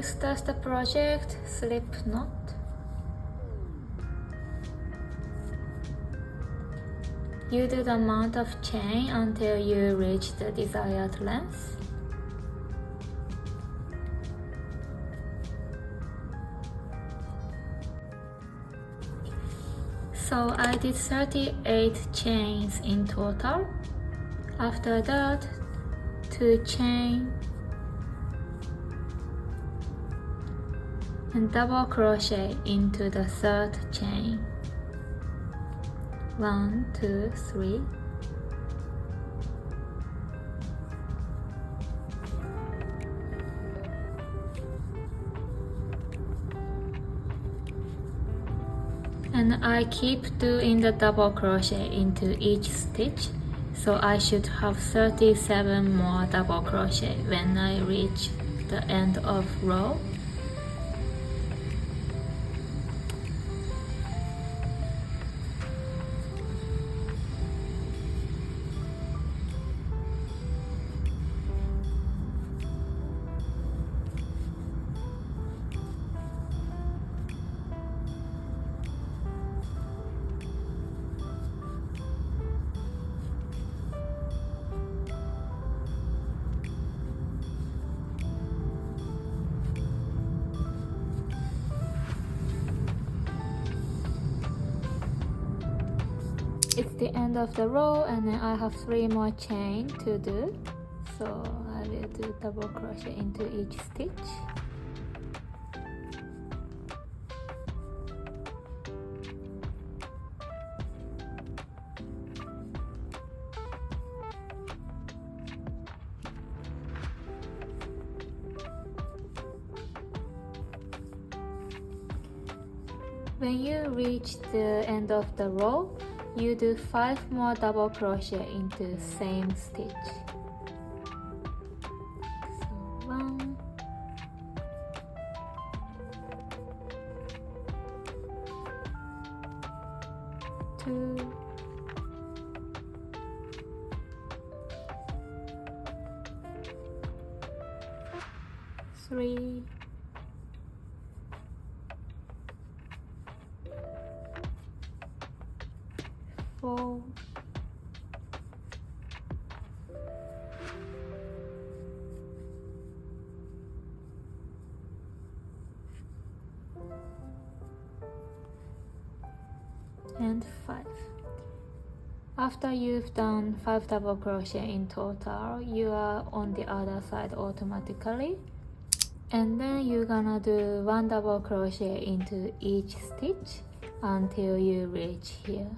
to start the project, slip knot. You do the amount of chain until you reach the desired length. So I did 38 chains in total. After that, 2 chain and double crochet into the third chain. 1, 2, 3. And I keep doing the double crochet into each stitch, so I should have 37 more double crochet when I reach the end of row. It's the end of the row, and then I have 3 more chain to do, so I will do double crochet into each stitch. When you reach the end of the row, you do 5 more double crochet into same stitch. So 1, 2, 3, 4, 5. After you've done 5 double crochet in total, you are on the other side automatically, and then you're gonna do 1 double crochet into each stitch until you reach here.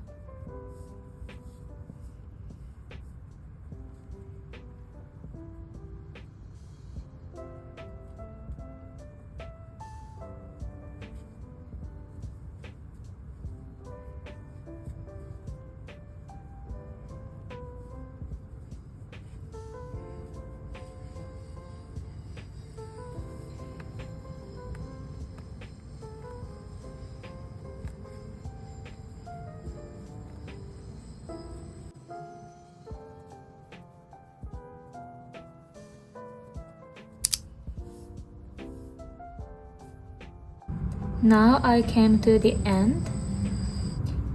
Now I came to the end,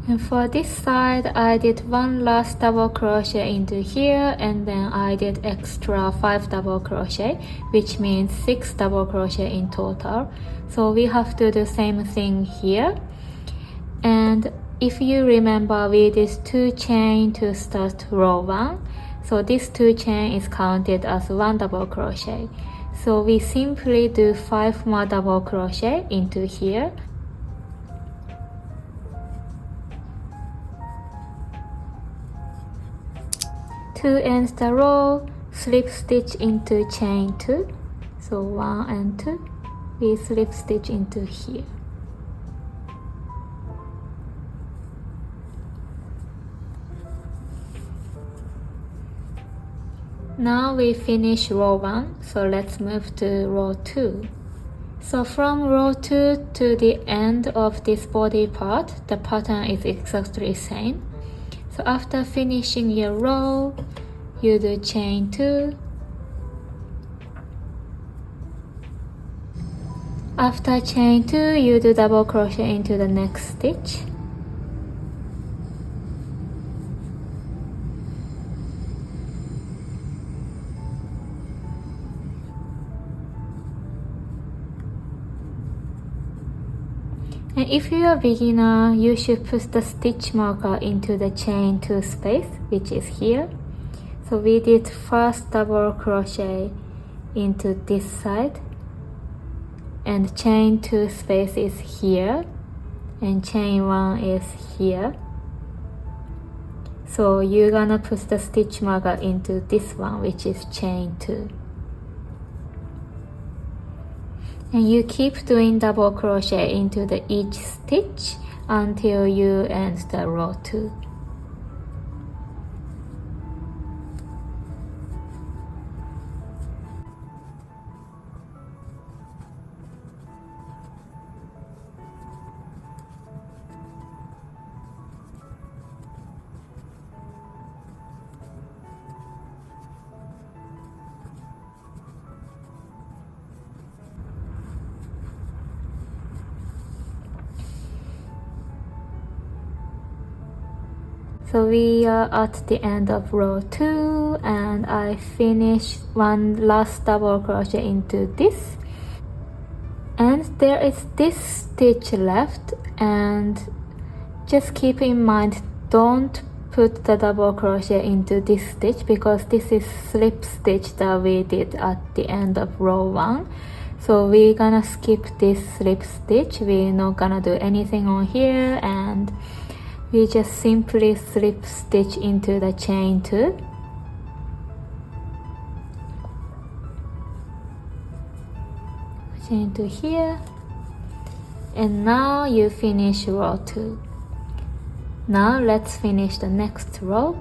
and for this side I did 1 last double crochet into here, and then I did extra 5 double crochet, which means 6 double crochet in total. So we have to do the same thing here. And if you remember, we did 2 chain to start row 1, so this 2 chain is counted as 1 double crochet. So we simply do 5 more double crochet into here. To end the row, slip stitch into chain 2. So 1 and 2, we slip stitch into here. Now we finish row 1, so let's move to row 2. So from row 2 to the end of this body part, the pattern is exactly the same. So after finishing your row, you do chain 2, After chain 2, you do double crochet into the next stitch. And if you are a beginner, you should put the stitch marker into the chain 2 space, which is here. So we did first double crochet into this side, and chain 2 space is here, and chain 1 is here. So you're gonna put the stitch marker into this one, which is chain 2. And you keep doing double crochet into the each stitch until you end the row 2. So we are at the end of row 2, and I finished one last double crochet into this, and there is this stitch left, and just keep in mind, don't put the double crochet into this stitch because this is slip stitch that we did at the end of row 1. So we're gonna skip this slip stitch. We're not gonna do anything on here, and we just simply slip stitch into the chain 2. Chain 2 here, and now you finish row 2. Now let's finish the next row.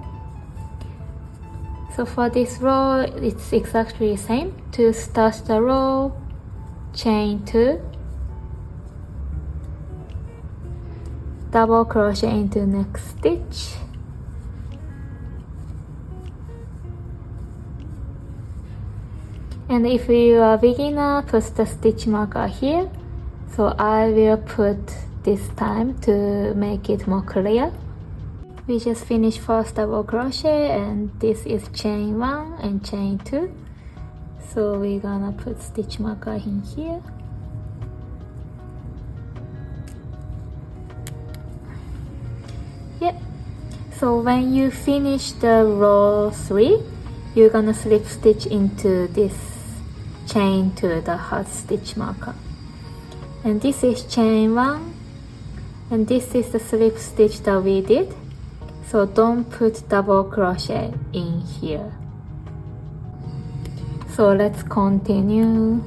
So for this row, it's exactly the same. To start the row, chain 2, double crochet into next stitch, and if you are a beginner, put the stitch marker here. So I will put this time to make it more clear. We just finished first double crochet, and this is chain 1 and chain 2. So we're gonna put stitch marker in here. Yep. So when you finish the row 3, you're gonna slip stitch into this chain 2 that has stitch marker. And this is chain 1, and this is the slip stitch that we did. So don't put double crochet in here. So let's continue.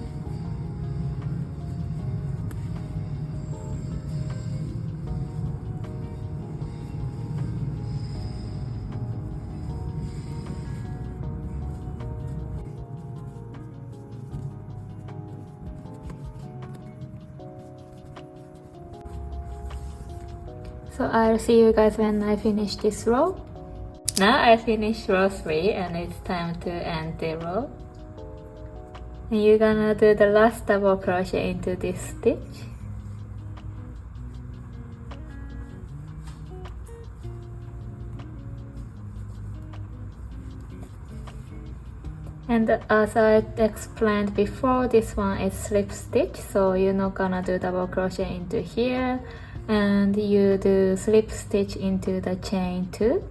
So I'll see you guys when I finish this row. Now I finished row 3, and it's time to end the row. And you're gonna do the last double crochet into this stitch. And as I explained before, this one is slip stitch, so you're not gonna do double crochet into here, and you do slip stitch into the chain 2.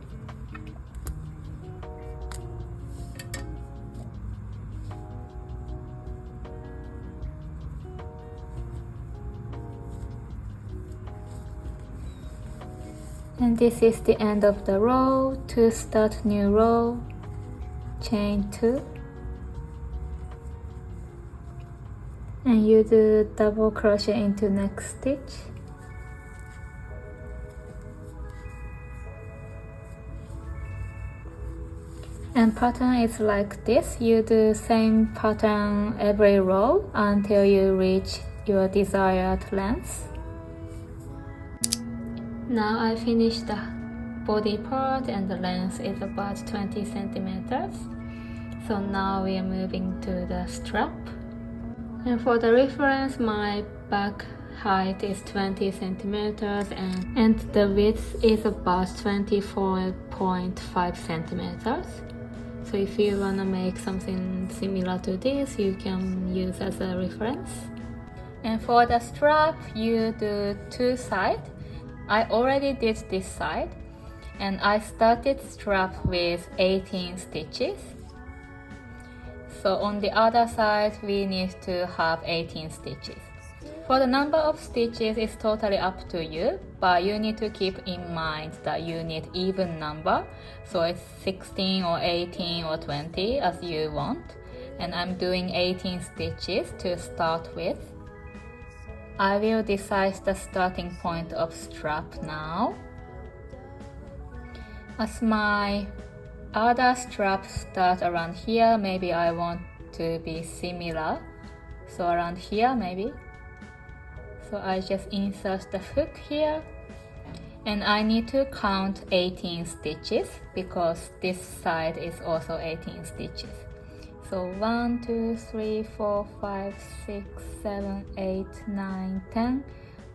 And this is the end of the row. To start new row, chain 2, and you do double crochet into next stitch. And pattern is like this. You do same pattern every row until you reach your desired length. Now I finished the body part, and the length is about 20 centimeters. So now we are moving to the strap. And for the reference, my back height is 20 centimeters and the width is about 24.5 centimeters. So if you wanna make something similar to this, you can use as a reference. And for the strap, you do two sides. I already did this side, and I started strap with 18 stitches. So on the other side, we need to have 18 stitches. For the number of stitches, it's totally up to you, but you need to keep in mind that you need even number. So it's 16 or 18 or 20 as you want. And I'm doing 18 stitches to start with. I will decide the starting point of strap now. As my other straps start around here, maybe I want to be similar. So around here maybe. So I just insert the hook here, and I need to count 18 stitches because this side is also 18 stitches. So 1, 2, 3, 4, 5, 6, 7, 8, 9, 10,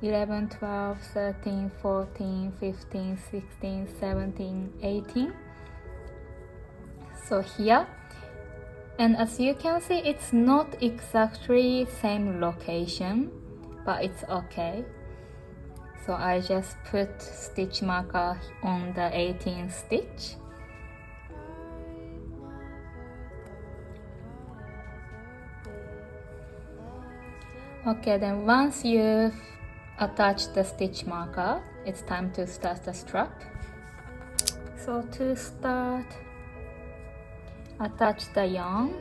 11, 12, 13, 14, 15, 16, 17, 18. So here, and as you can see, it's not exactly same location, but it's okay. So I just put stitch marker on the 18th stitch. Okay, then once you've attached the stitch marker, it's time to start the strap. So to start, attach the yarn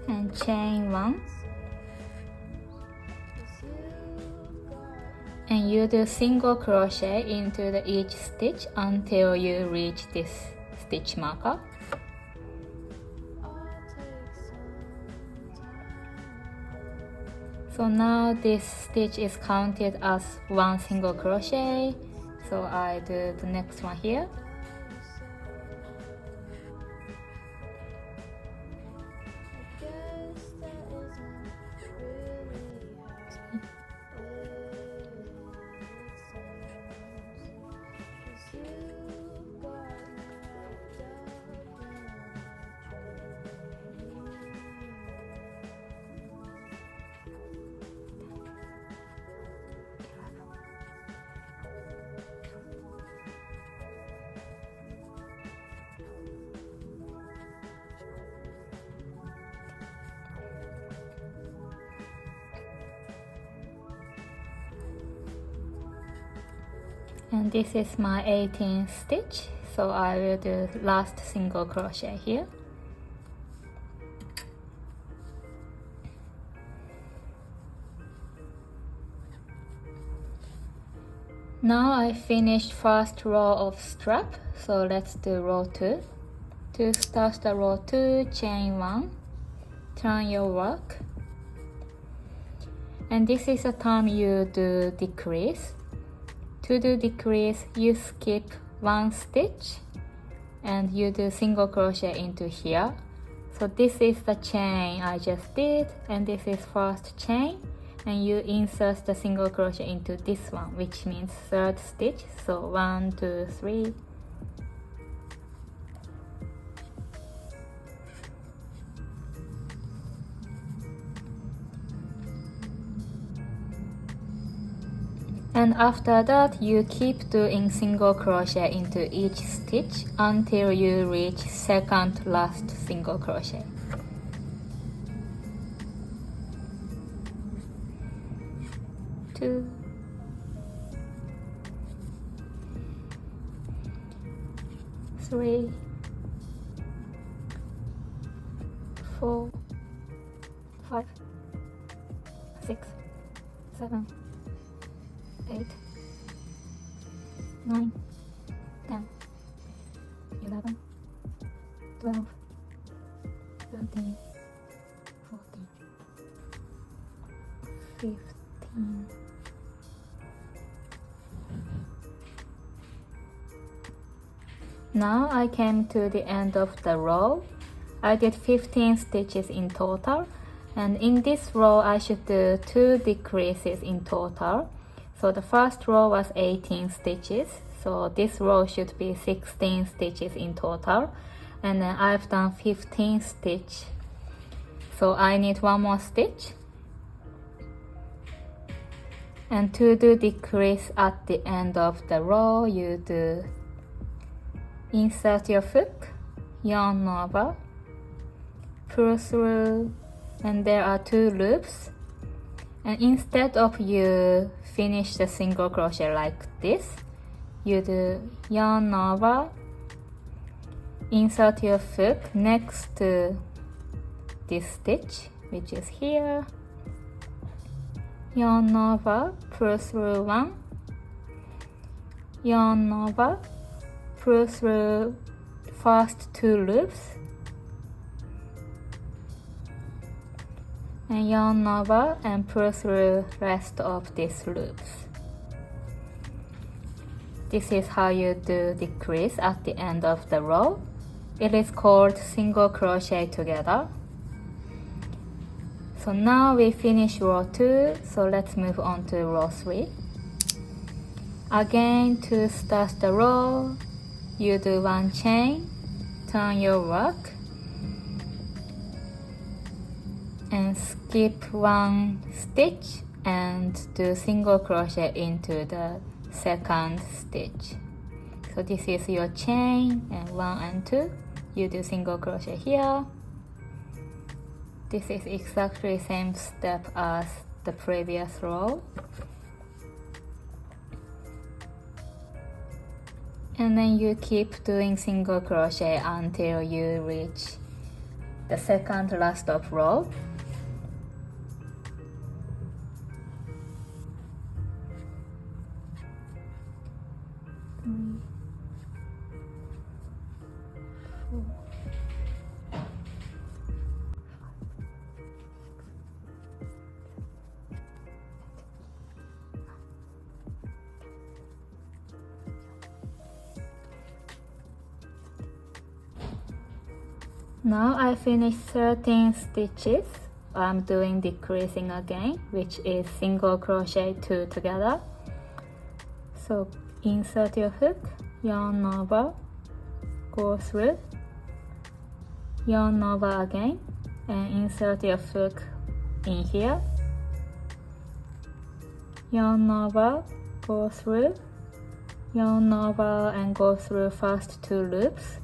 and chain 1, and you do single crochet into each stitch until you reach this stitch marker. So now this stitch is counted as one single crochet, so I do the next one here. And this is my 18th stitch, so I will do last single crochet here. Now I finished first row of strap, so let's do row 2. To start the row 2, chain 1, turn your work, and this is the time you do decrease. To do decrease, you skip one stitch and you do single crochet into here. So this is the chain I just did, and this is first chain, and you insert the single crochet into this one, which means third stitch. So 1, 2, 3. And after that, you keep doing single crochet into each stitch until you reach second last single crochet. Two, three, 4, 5, 6, 7, 8, 9, 10, 11, 12, 13, 14, 15. Now I came to the end of the row. I did 15 stitches in total, and in this row I should do 2 decreases in total. So the first row was 18 stitches, so this row should be 16 stitches in total, and then I've done 15 stitch, so I need one more stitch. And to do decrease at the end of the row, you do insert your hook, yarn over, pull through, and there are 2 loops. And instead of you finish the single crochet like this, you do yarn over, insert your hook next to this stitch, which is here, yarn over, pull through 1, yarn over, pull through first 2 loops, and yarn over and pull through rest of these loops. This is how you do decrease at the end of the row. It is called single crochet together. So now we finish row 2, so let's move on to row 3. Again, to start the row, you do 1 chain, turn your work, and skip 1 stitch and do single crochet into the second stitch. So this is your chain, and 1 and 2, you do single crochet here. This is exactly same step as the previous row. And then you keep doing single crochet until you reach the second last of row. Now I finished 13 stitches. I'm doing decreasing again, which is single crochet 2 together. So insert your hook, yarn over, go through, yarn over again, and insert your hook in here, yarn over, go through, yarn over and go through first 2 loops,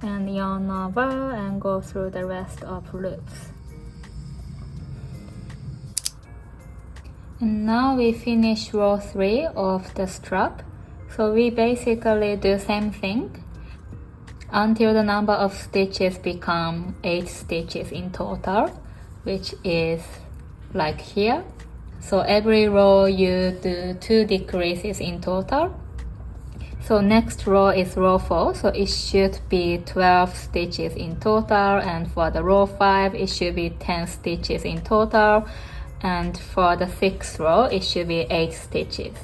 and yarn over and go through the rest of loops. And now we finish row 3 of the strap. So we basically do same thing until the number of stitches become 8 stitches in total, which is like here. So every row you do 2 decreases in total. So next row is row 4, so it should be 12 stitches in total, and for the row 5 it should be 10 stitches in total, and for the 6th row it should be 8 stitches.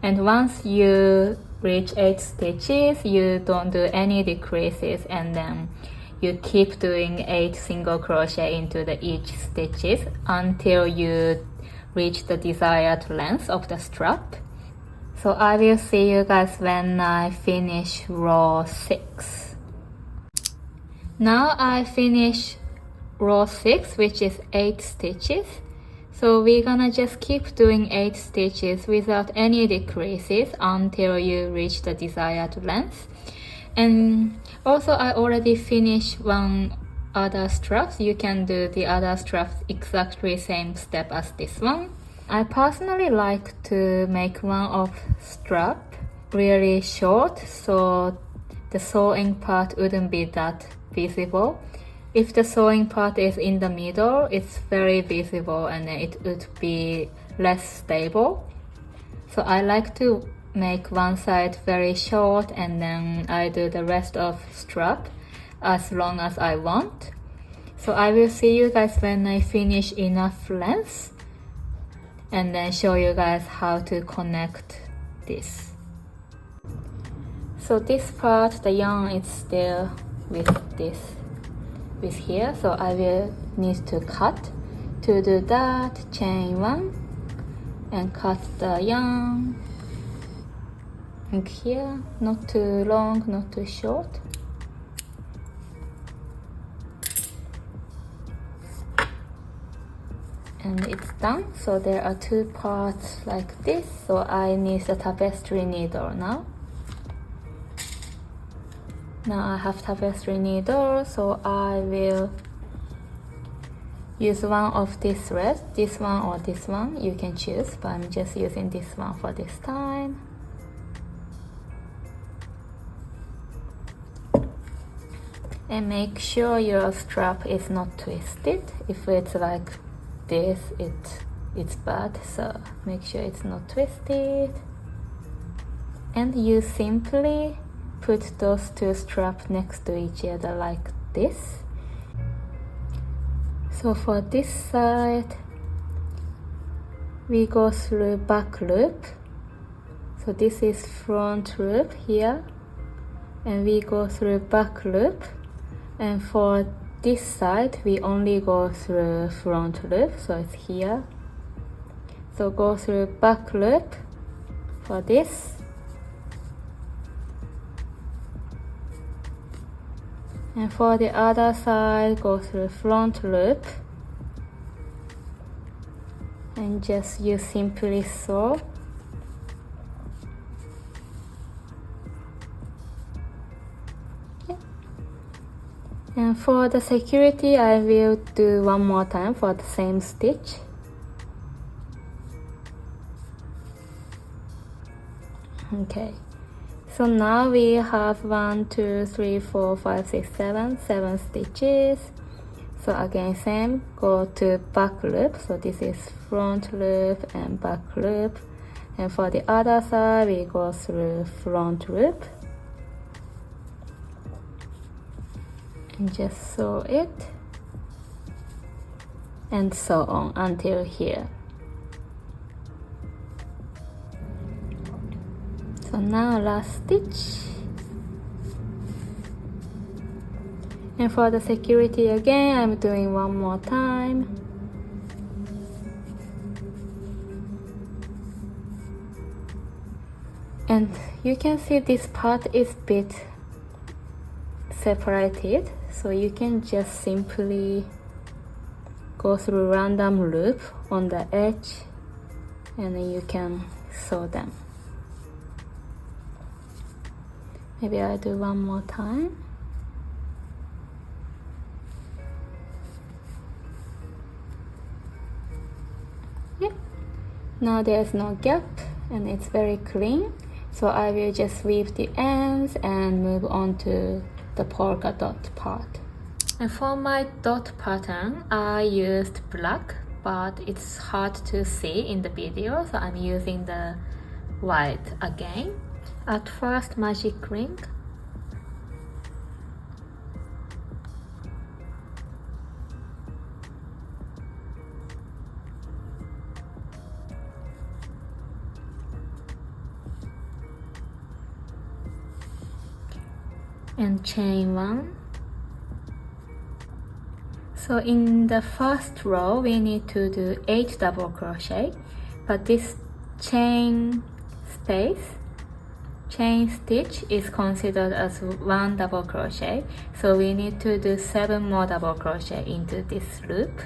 And once you reach 8 stitches, you don't do any decreases, and then you keep doing 8 single crochet into the each stitches until you reach the desired length of the strap. So I will see you guys when I finish row 6. Now I finish row 6, which is 8 stitches. So we're gonna just keep doing 8 stitches without any decreases until you reach the desired length. And also I already finished one other straps. You can do the other straps exactly same step as this one. I personally like to make one of strap really short, so the sewing part wouldn't be that visible. If the sewing part is in the middle, it's very visible and it would be less stable. So I like to make one side very short, and then I do the rest of strap as long as I want. So I will see you guys when I finish enough length, and then show you guys how to connect this. So this part, the yarn is still with here, so I will need to cut. To do that, chain 1 and cut the yarn. And here, not too long, not too short. And it's done. So there are 2 parts like this, so I need a tapestry needle now. Now I have tapestry needle, so I will use one of these threads, this one or this one, you can choose, but I'm just using this one for this time. And make sure your strap is not twisted. If it's like this, it's bad, so make sure it's not twisted. And you simply put those 2 straps next to each other like this. So for this side, we go through back loop. So this is front loop here, and we go through back loop. And for this side, we only go through front loop, so it's here. So go through back loop for this. And for the other side, go through front loop. And just you simply sew. And for the security, I will do one more time for the same stitch. Okay, so now we have 1, 2, 3, 4, 5, 6, 7 stitches. So again, same, go to back loop. So this is front loop and back loop. And for the other side, we go through front loop. And just sew it. And so on until here. So now last stitch. And for the security again, I'm doing one more time. And you can see this part is a bit separated, so you can just simply go through random loop on the edge and then you can sew them. Maybe I'll do one more time. Yep. Now there's no gap and it's very clean. So I will just weave the ends and move on to the polka dot part. And for my dot pattern, I used black, but it's hard to see in the video, so I'm using the white again. At first, magic ring. And chain 1. So in the first row we need to do 8 double crochet, but this chain stitch is considered as 1 double crochet, so we need to do 7 more double crochet into this loop.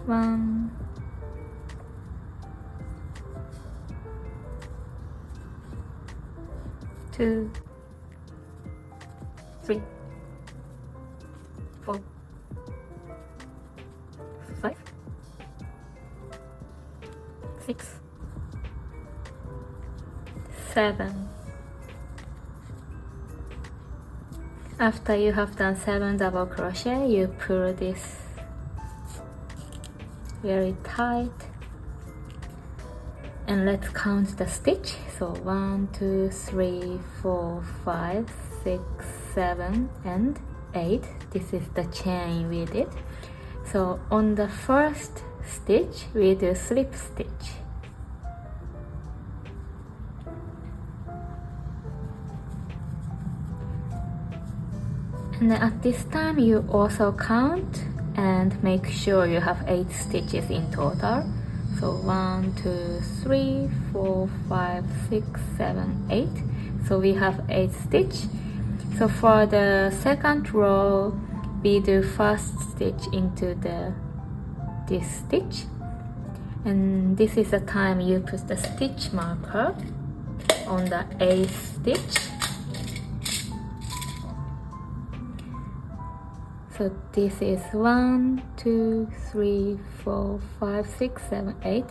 One, 2, 3, 4, 5, 6, 7. After you have done 7 double crochet, you pull this very tight. And let's count the stitch. So 1, 2, 3, 4, 5, 6, 7, and 8. This is the chain we did. So on the first stitch we do slip stitch. And then at this time you also count and make sure you have 8 stitches in total. So 1, 2, 3, 4, 5, 6, 7, 8. So we have 8 stitch. So for the second row we do first stitch into this stitch, and this is the time you put the stitch marker on the 8th stitch. So this is 1, 2, 3, 4, 5, 6, 7, 8.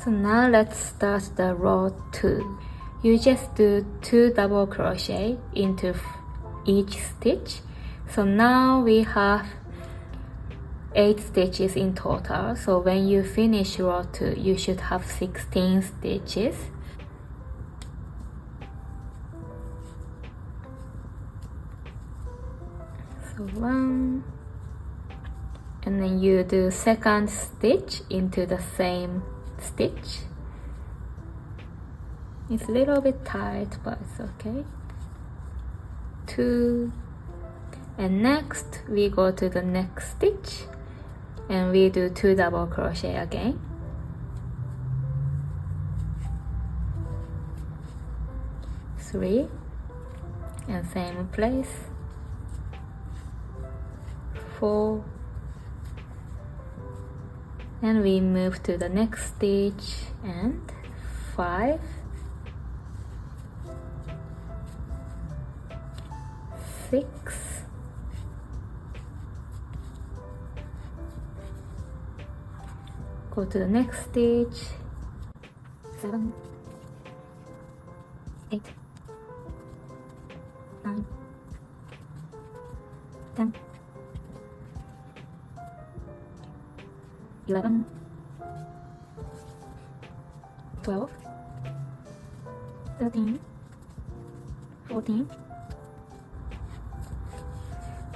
So now let's start the row 2. You just do 2 double crochet into each stitch. So now we have 8 stitches in total. So when you finish row 2, you should have 16 stitches. So 1, and then you do second stitch into the same stitch. It's a little bit tight, but it's okay. 2, and next we go to the next stitch and we do 2 double crochet again. Three, and same place. 4, and we move to the next stitch, and 5, 6, go to the next stitch, 7, 8, 9, 10, 11, 12, 13, 14.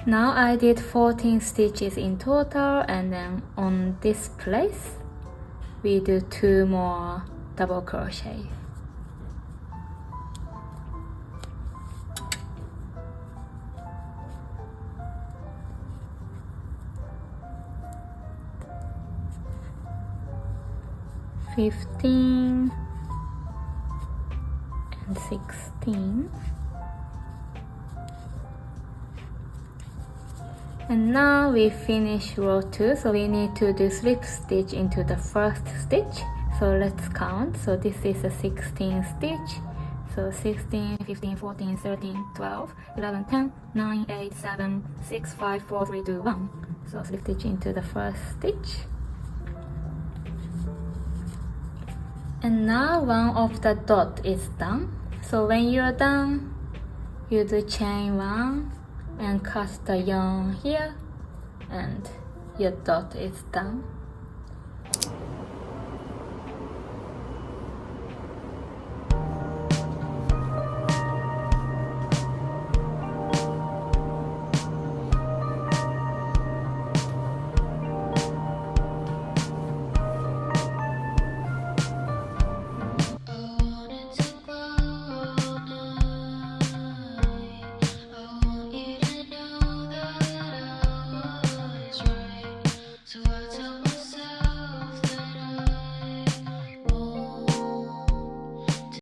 Now I did 14 stitches in total, and then on this place we do 2 more double crochet. $15 and $16. And now we finish row 2, so we need to do slip stitch into the first stitch. So let's count. So this is a 16 stitch. So 16, 15, 14, 13, 12, 11, 10, 9, 8, 7, 6, 5, 4, 3, 2, 1. So slip stitch into the first stitch. And now one of the dot is done. So when you're done, you do chain 1 and cut the yarn here, and your dot is done.